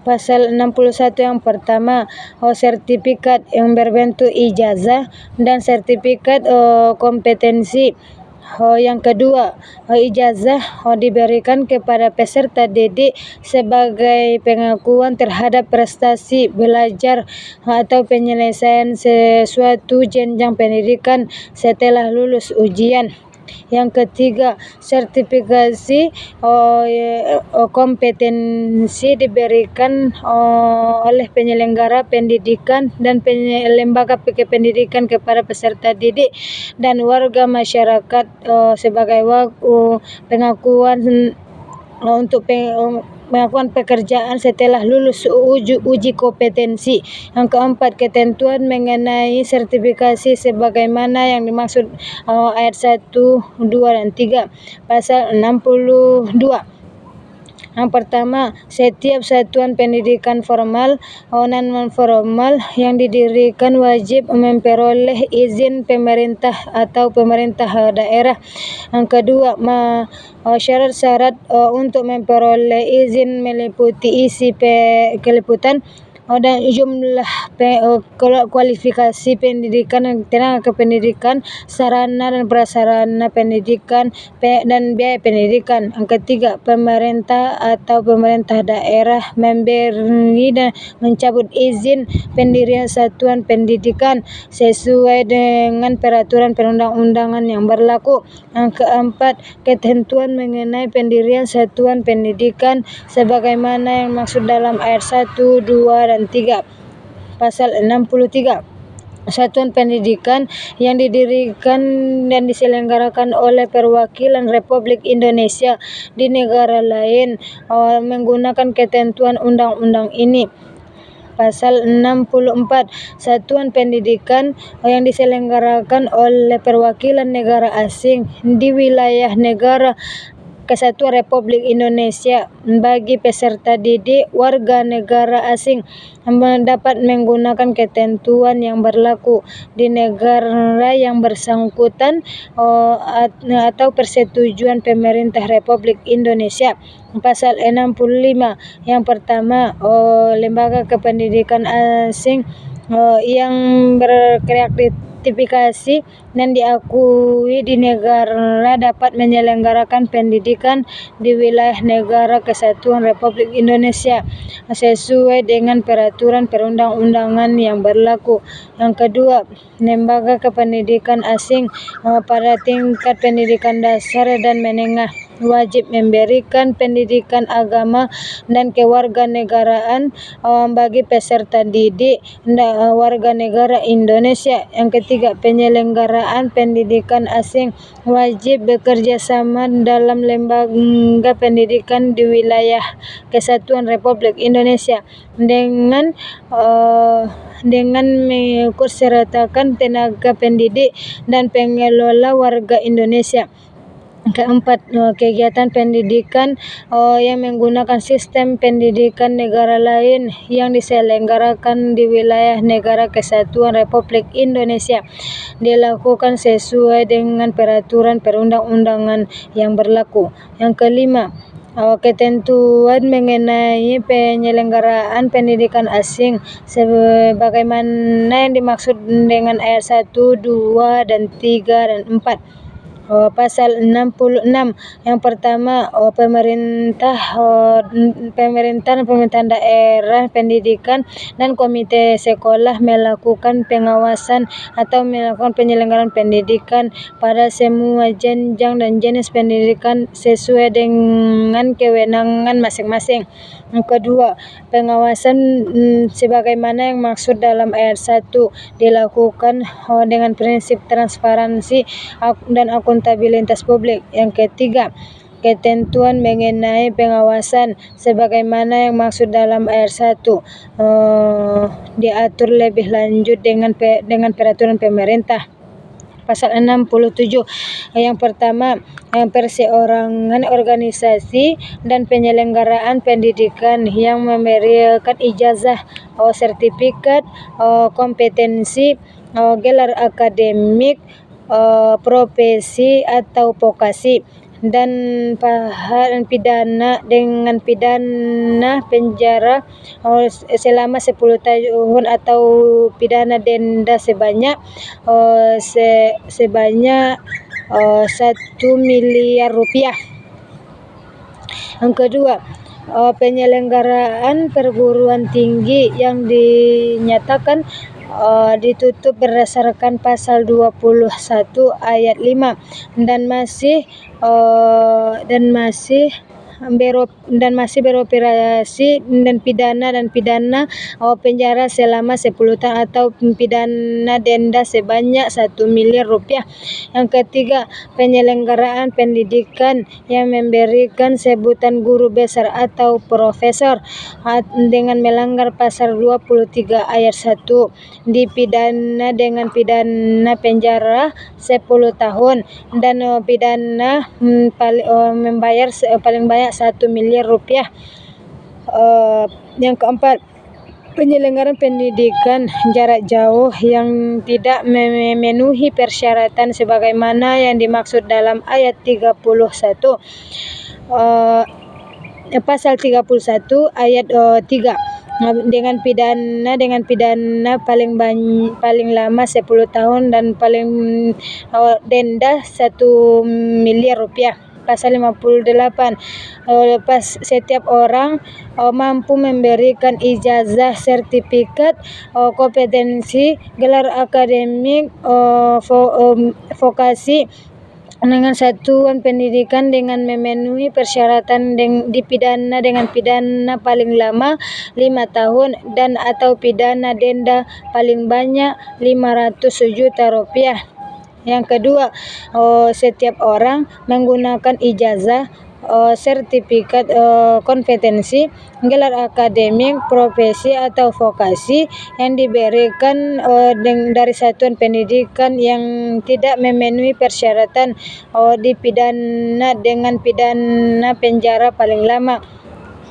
Pasal 61 yang pertama, sertifikat yang berbentuk ijazah dan sertifikat kompetensi. Yang kedua, ijazah diberikan kepada peserta didik sebagai pengakuan terhadap prestasi belajar atau penyelesaian sesuatu jenjang pendidikan setelah lulus ujian. Yang ketiga, sertifikasi kompetensi diberikan oleh penyelenggara pendidikan dan lembaga pendidikan kepada peserta didik dan warga masyarakat sebagai pengakuan untuk pengakuan pekerjaan setelah lulus uji kompetensi. Yang keempat, ketentuan mengenai sertifikasi sebagaimana yang dimaksud ayat 1, 2, dan 3 pasal 62. Yang pertama, setiap satuan pendidikan formal non formal yang didirikan wajib memperoleh izin pemerintah atau pemerintah daerah. Yang kedua, syarat-syarat untuk memperoleh izin meliputi isi keliputan dan jumlah kualifikasi pendidikan, tenaga kependidikan, sarana dan prasarana pendidikan, dan biaya pendidikan. Yang ketiga, pemerintah atau pemerintah daerah memberi dan mencabut izin pendirian satuan pendidikan sesuai dengan peraturan perundang-undangan yang berlaku. Yang keempat, ketentuan mengenai pendirian satuan pendidikan sebagaimana yang maksud dalam ayat 1, 2, dan 3 pasal 63. Satuan pendidikan yang didirikan dan diselenggarakan oleh perwakilan Republik Indonesia di negara lain menggunakan ketentuan undang-undang ini. Pasal 64, satuan pendidikan yang diselenggarakan oleh perwakilan negara asing di wilayah negara Kesatuan Republik Indonesia bagi peserta didik warga negara asing dapat menggunakan ketentuan yang berlaku di negara yang bersangkutan atau persetujuan pemerintah Republik Indonesia. Pasal 65, yang pertama, lembaga kependidikan asing yang berakreditasi dan diakui di negara dapat menyelenggarakan pendidikan di wilayah negara Kesatuan Republik Indonesia sesuai dengan peraturan perundang-undangan yang berlaku. Yang kedua, lembaga kependidikan asing pada tingkat pendidikan dasar dan menengah wajib memberikan pendidikan agama dan kewarganegaraan bagi peserta didik warga negara Indonesia. Yang ketiga, penyelenggaraan pendidikan asing wajib bekerja sama dalam lembaga pendidikan di wilayah Kesatuan Republik Indonesia dengan mengikutsertakan tenaga pendidik dan pengelola warga Indonesia. Keempat, kegiatan pendidikan yang menggunakan sistem pendidikan negara lain yang diselenggarakan di wilayah negara Kesatuan Republik Indonesia dilakukan sesuai dengan peraturan perundang-undangan yang berlaku. Yang kelima, ketentuan mengenai penyelenggaraan pendidikan asing sebagaimana yang dimaksud dengan ayat 1, 2, dan 3, dan 4. Pasal 66, yang pertama, pemerintah daerah pendidikan dan komite sekolah melakukan pengawasan atau melakukan penyelenggaraan pendidikan pada semua jenjang dan jenis pendidikan sesuai dengan kewenangan masing-masing. Yang kedua, pengawasan sebagaimana yang maksud dalam ayat 1 dilakukan dengan prinsip transparansi dan akuntabilitas publik. Yang ketiga, ketentuan mengenai pengawasan sebagaimana yang maksud dalam ayat 1 diatur lebih lanjut dengan peraturan pemerintah. Pasal 67, yang pertama, perseorangan organisasi dan penyelenggaraan pendidikan yang memberikan ijazah, sertifikat, kompetensi, gelar akademik, profesi atau vokasi dan pidana dengan pidana penjara selama 10 tahun atau pidana denda sebanyak 1 miliar rupiah. Yang kedua, penyelenggaraan perguruan tinggi yang dinyatakan ditutup berdasarkan pasal 21 ayat 5 dan masih beroperasi dan pidana penjara selama 10 tahun atau pidana denda sebanyak 1 miliar rupiah. Yang ketiga, penyelenggaraan pendidikan yang memberikan sebutan guru besar atau profesor dengan melanggar pasal 23 ayat 1 dipidana dengan pidana penjara 10 tahun dan pidana membayar paling banyak 1 miliar rupiah. Yang keempat, penyelenggaraan pendidikan jarak jauh yang tidak memenuhi persyaratan sebagaimana yang dimaksud dalam ayat 31 pasal 31 ayat 3 dengan pidana paling lama 10 tahun dan paling denda 1 miliar rupiah. Pasal 58, setiap orang mampu memberikan ijazah, sertifikat kompetensi, gelar akademik, vokasi dengan satuan pendidikan dengan memenuhi persyaratan dipidana dengan pidana paling lama 5 tahun dan atau pidana denda paling banyak 500 juta rupiah. Yang kedua, setiap orang menggunakan ijazah, sertifikat kompetensi, gelar akademik, profesi atau vokasi yang diberikan dari satuan pendidikan yang tidak memenuhi persyaratan dipidana dengan pidana penjara paling lama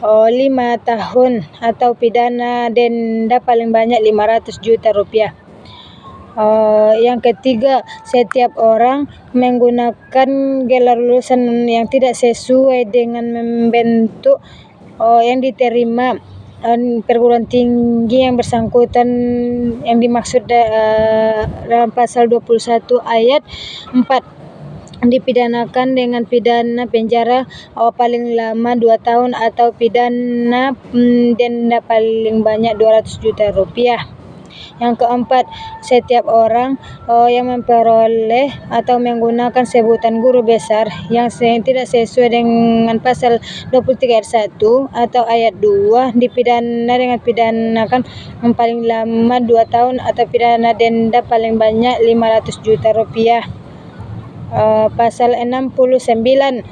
5 tahun atau pidana denda paling banyak 500 juta rupiah. Yang ketiga, setiap orang menggunakan gelar lulusan yang tidak sesuai dengan bentuk yang diterima perguruan tinggi yang bersangkutan yang dimaksud dalam pasal 21 ayat 4 dipidanakan dengan pidana penjara paling lama 2 tahun atau pidana denda paling banyak 200 juta rupiah. Yang keempat, setiap orang yang memperoleh atau menggunakan sebutan guru besar yang tidak sesuai dengan pasal 23 ayat 1 atau ayat 2 dipidana dengan pidanakan paling lama 2 tahun atau pidana denda paling banyak 500 juta rupiah. Pasal 69,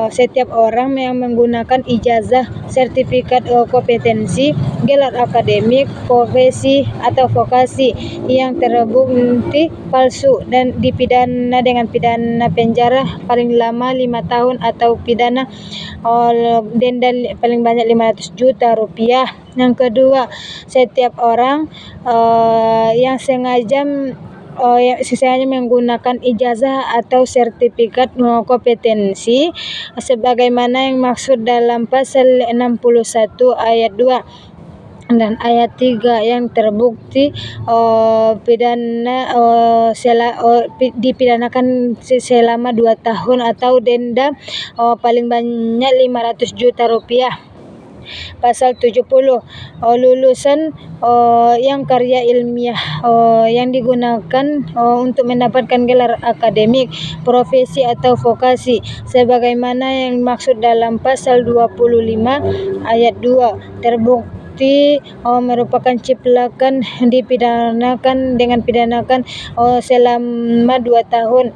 setiap orang yang menggunakan ijazah, sertifikat kompetensi, gelar akademik, profesi atau vokasi yang terbukti palsu dan dipidana dengan pidana penjara paling lama 5 tahun atau pidana denda paling banyak 500 juta rupiah. Yang kedua, setiap orang yang sengaja menggunakan ijazah atau sertifikat kompetensi sebagaimana yang maksud dalam pasal 61 ayat 2 dan ayat 3 yang terbukti dipidanakan selama 2 tahun atau denda paling banyak 500 juta rupiah. Pasal 70, lulusan yang karya ilmiah yang digunakan untuk mendapatkan gelar akademik, profesi atau vokasi sebagaimana yang maksud dalam pasal 25 ayat 2 terbukti merupakan ciplakan dipidanakan dengan pidanakan selama 2 tahun